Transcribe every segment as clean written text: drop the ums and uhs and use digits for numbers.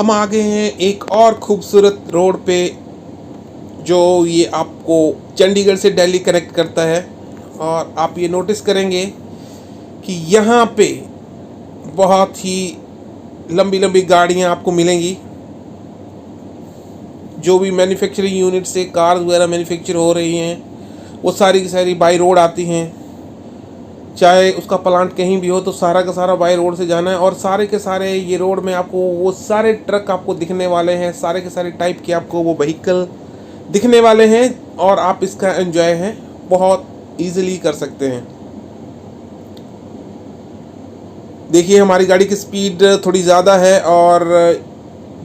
हम आ गए हैं एक और खूबसूरत रोड पे, जो ये आपको चंडीगढ़ से दिल्ली कनेक्ट करता है। और आप ये नोटिस करेंगे कि यहाँ पे बहुत ही लंबी लंबी गाड़ियाँ आपको मिलेंगी। जो भी मैन्युफैक्चरिंग यूनिट से कार्स वगैरह मैन्युफैक्चर हो रही हैं वो सारी की सारी बाई रोड आती हैं। चाहे उसका प्लांट कहीं भी हो तो सारा का सारा बाई रोड से जाना है। और सारे के सारे ये रोड में आपको वो सारे ट्रक आपको दिखने वाले हैं, सारे के सारे टाइप के आपको वो व्हीकल दिखने वाले हैं। और आप इसका एंजॉय है बहुत ईजिली कर सकते हैं। देखिए हमारी गाड़ी की स्पीड थोड़ी ज़्यादा है और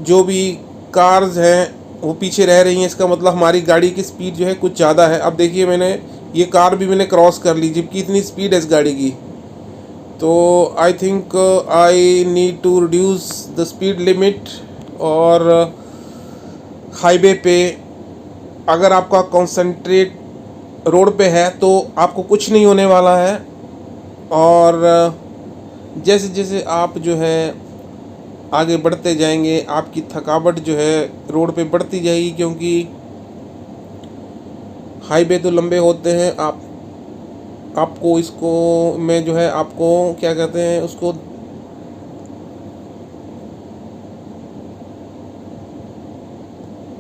जो भी कार्स हैं वो पीछे रह रही हैं। इसका मतलब हमारी गाड़ी की स्पीड जो है कुछ ज़्यादा है। अब देखिए मैंने ये कार भी मैंने क्रॉस कर ली, जबकि इतनी स्पीड है इस गाड़ी की। तो I think I need to reduce the speed limit. और हाईवे पे अगर आपका कॉन्सेंट्रेट रोड पे है तो आपको कुछ नहीं होने वाला है। और जैसे जैसे आप जो है आगे बढ़ते जाएंगे आपकी थकावट जो है रोड पे बढ़ती जाएगी, क्योंकि हाईवे तो लंबे होते हैं। आपको इसको में जो है आपको क्या कहते हैं उसको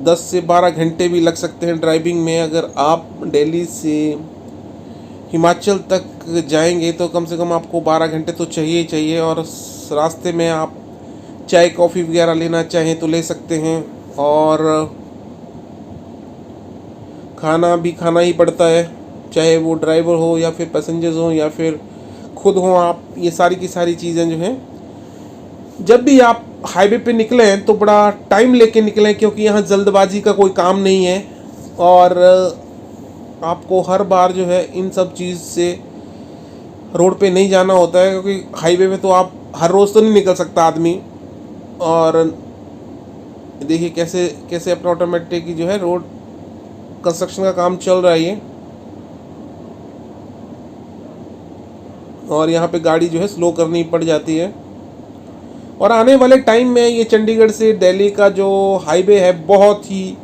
10 से 12 घंटे भी लग सकते हैं ड्राइविंग में। अगर आप दिल्ली से हिमाचल तक जाएंगे तो कम से कम आपको 12 घंटे तो चाहिए ही चाहिए। और रास्ते में आप चाय कॉफ़ी वगैरह लेना चाहें तो ले सकते हैं। और खाना भी खाना ही पड़ता है, चाहे वो ड्राइवर हो या फिर पैसेंजर्स हो या फिर खुद हो आप। ये सारी की सारी चीज़ें जो हैं, जब भी आप हाईवे पे निकलें तो बड़ा टाइम लेके निकलें, क्योंकि यहाँ जल्दबाजी का कोई काम नहीं है। और आपको हर बार जो है इन सब चीज़ से रोड पे नहीं जाना होता है, क्योंकि हाईवे में तो आप हर रोज़ तो नहीं निकल सकता आदमी। और देखिए कैसे कैसे अपना ऑटोमेटिक जो है रोड कंस्ट्रक्शन का काम चल रहा है ये। और यहाँ पे गाड़ी जो है स्लो करनी पड़ जाती है। और आने वाले टाइम में ये चंडीगढ़ से दिल्ली का जो हाईवे है बहुत ही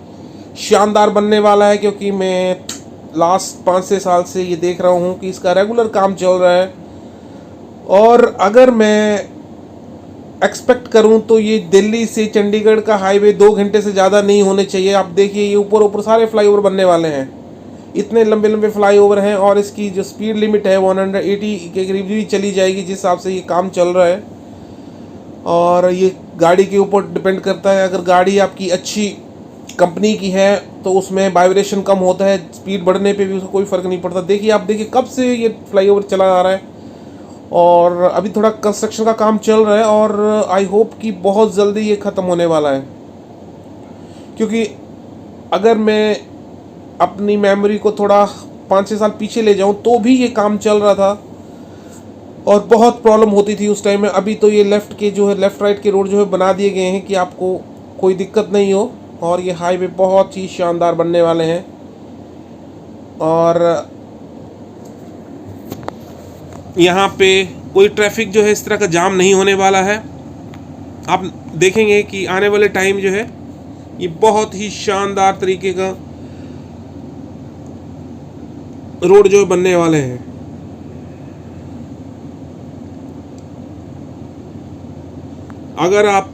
शानदार बनने वाला है, क्योंकि मैं लास्ट 5-6 साल से ये देख रहा हूँ कि इसका रेगुलर काम चल रहा है। और अगर मैं एक्सपेक्ट करूं तो ये दिल्ली से चंडीगढ़ का हाईवे 2 घंटे से ज़्यादा नहीं होने चाहिए। आप देखिए ये ऊपर ऊपर सारे फ्लाईओवर बनने वाले हैं, इतने लंबे लंबे फ्लाईओवर हैं। और इसकी जो स्पीड लिमिट है 180 के करीब भी चली जाएगी, जिस हिसाब से ये काम चल रहा है। और ये गाड़ी के ऊपर डिपेंड करता है। अगर गाड़ी आपकी अच्छी कंपनी की है तो उसमें वाइब्रेशन कम होता है, स्पीड बढ़ने पे भी उसको कोई फ़र्क नहीं पड़ता। देखिए आप देखिए कब से ये फ्लाईओवर चला आ रहा है और अभी थोड़ा कंस्ट्रक्शन का काम चल रहा है। और आई होप कि बहुत जल्दी ये ख़त्म होने वाला है, क्योंकि अगर मैं अपनी मेमोरी को थोड़ा 5-6 साल पीछे ले जाऊं तो भी ये काम चल रहा था और बहुत प्रॉब्लम होती थी उस टाइम में। अभी तो ये लेफ़्ट के जो है लेफ़्ट राइट के रोड जो है बना दिए गए हैं कि आपको कोई दिक्कत नहीं हो। और ये हाईवे बहुत ही शानदार बनने वाले हैं। और यहाँ पे कोई ट्रैफिक जो है इस तरह का जाम नहीं होने वाला है। आप देखेंगे कि आने वाले टाइम जो है ये बहुत ही शानदार तरीके का रोड जो है बनने वाले हैं। अगर आप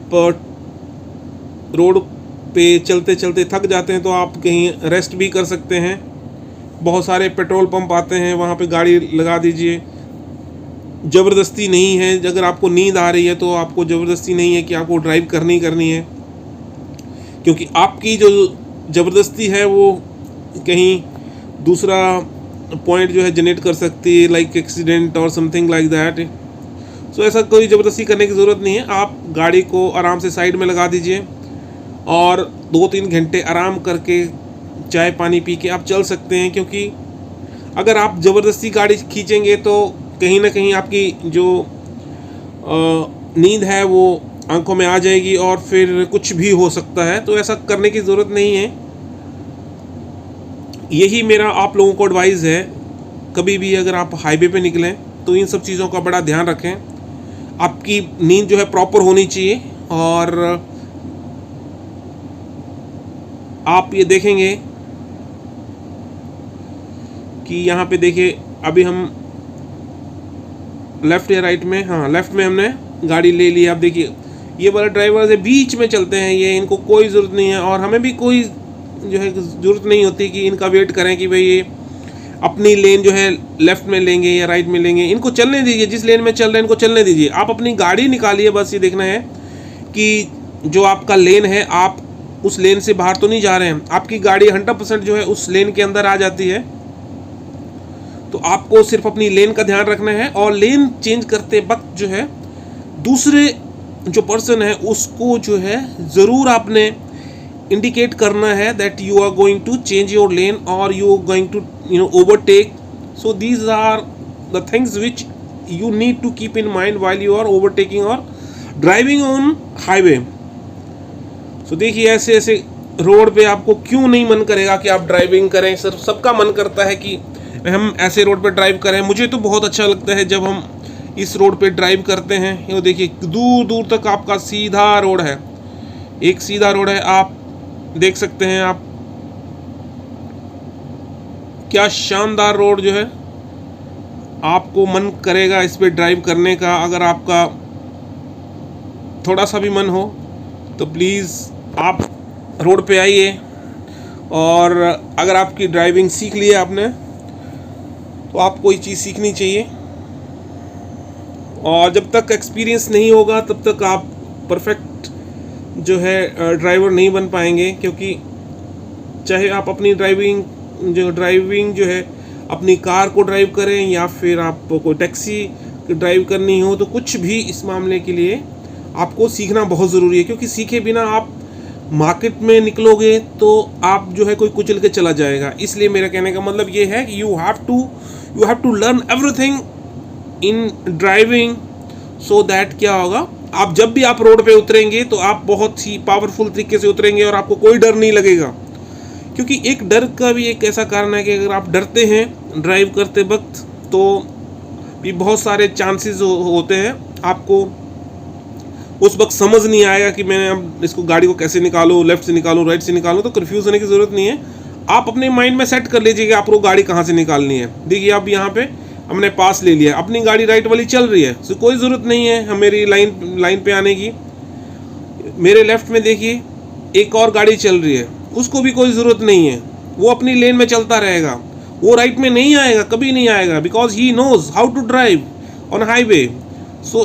रोड पे चलते चलते थक जाते हैं तो आप कहीं रेस्ट भी कर सकते हैं। बहुत सारे पेट्रोल पंप आते हैं, वहाँ पे गाड़ी लगा दीजिए। ज़बरदस्ती नहीं है, अगर आपको नींद आ रही है तो आपको ज़बरदस्ती नहीं है कि आपको ड्राइव करनी है, क्योंकि आपकी जो ज़बरदस्ती है वो कहीं दूसरा पॉइंट जो है जनरेट कर सकती है, लाइक एक्सीडेंट और समथिंग लाइक दैट। सो ऐसा कोई ज़बरदस्ती करने की ज़रूरत नहीं है। आप गाड़ी को आराम से साइड में लगा दीजिए और 2-3 घंटे आराम करके चाय पानी पी के आप चल सकते हैं। क्योंकि अगर आप ज़बरदस्ती गाड़ी खींचेंगे तो कहीं ना कहीं आपकी जो नींद है वो आंखों में आ जाएगी और फिर कुछ भी हो सकता है। तो ऐसा करने की ज़रूरत नहीं है। यही मेरा आप लोगों को एडवाइस है, कभी भी अगर आप हाईवे पे निकलें तो इन सब चीज़ों का बड़ा ध्यान रखें। आपकी नींद जो है प्रॉपर होनी चाहिए और आप ये देखेंगे कि यहाँ पे देखिए अभी हम लेफ्ट या राइट में, हाँ लेफ्ट में हमने गाड़ी ले ली। आप देखिए ये वाले ड्राइवर्स है बीच में चलते हैं, ये इनको कोई ज़रूरत नहीं है और हमें भी कोई जो है ज़रूरत नहीं होती कि इनका वेट करें कि भाई ये अपनी लेन जो है लेफ़्ट में लेंगे या राइट में लेंगे। इनको चलने दीजिए, जिस लेन में चल रहे हैं इनको चलने दीजिए। आप अपनी गाड़ी निकालिए, बस ये देखना है कि जो आपका लेन है आप उस लेन से बाहर तो नहीं जा रहे हैं। आपकी गाड़ी 100% जो है उस लेन के अंदर आ जाती है। तो आपको सिर्फ अपनी लेन का ध्यान रखना है और लेन चेंज करते वक्त जो है दूसरे जो पर्सन है उसको जो है ज़रूर आपने इंडिकेट करना है that you are going to change your lane और you are going to overtake. So these are the things which you need to keep in mind while you are overtaking or driving on highway. So देखिए ऐसे ऐसे road पे आपको क्यों नहीं मन करेगा कि आप ड्राइविंग करें। सर सबका मन करता है कि हम ऐसे रोड पे ड्राइव करें। मुझे तो बहुत अच्छा लगता है जब हम इस रोड पे ड्राइव करते हैं। ये देखिए दूर दूर तक आपका सीधा रोड है, एक सीधा रोड है। आप देख सकते हैं आप क्या शानदार रोड जो है, आपको मन करेगा इस पे ड्राइव करने का। अगर आपका थोड़ा सा भी मन हो तो प्लीज़ आप रोड पे आइए। और अगर आपकी ड्राइविंग सीख ली है आपने तो आपको कोई चीज़ सीखनी चाहिए। और जब तक एक्सपीरियंस नहीं होगा तब तक आप परफेक्ट जो है ड्राइवर नहीं बन पाएंगे। क्योंकि चाहे आप अपनी ड्राइविंग जो है अपनी कार को ड्राइव करें या फिर आपको कोई टैक्सी ड्राइव करनी हो, तो कुछ भी इस मामले के लिए आपको सीखना बहुत ज़रूरी है। क्योंकि सीखे बिना आप मार्केट में निकलोगे तो आप जो है कोई कुचल के चला जाएगा। इसलिए मेरा कहने का मतलब ये है कि you have to learn everything in driving so that क्या होगा, आप जब भी आप रोड पे उतरेंगे तो आप बहुत ही पावरफुल तरीके से उतरेंगे और आपको कोई डर नहीं लगेगा। क्योंकि एक डर का भी एक ऐसा कारण है कि अगर आप डरते हैं ड्राइव करते वक्त तो भी बहुत सारे चांसेस होते हैं आपको उस वक्त समझ नहीं आएगा कि मैंने अब इसको गाड़ी को कैसे निकालूं, लेफ्ट से निकालूं राइट से निकालूं। तो कंफ्यूज होने की ज़रूरत नहीं है। आप अपने माइंड में सेट कर लीजिए कि आपको गाड़ी कहाँ से निकालनी है। देखिए अब यहाँ पे हमने पास ले लिया, अपनी गाड़ी राइट वाली चल रही है, तो कोई ज़रूरत नहीं है हम मेरी लाइन पे आने की। मेरे लेफ्ट में देखिए एक और गाड़ी चल रही है, उसको भी कोई ज़रूरत नहीं है, वो अपनी लेन में चलता रहेगा, वो राइट में नहीं आएगा, कभी नहीं आएगा। Because he knows how to drive on highway. So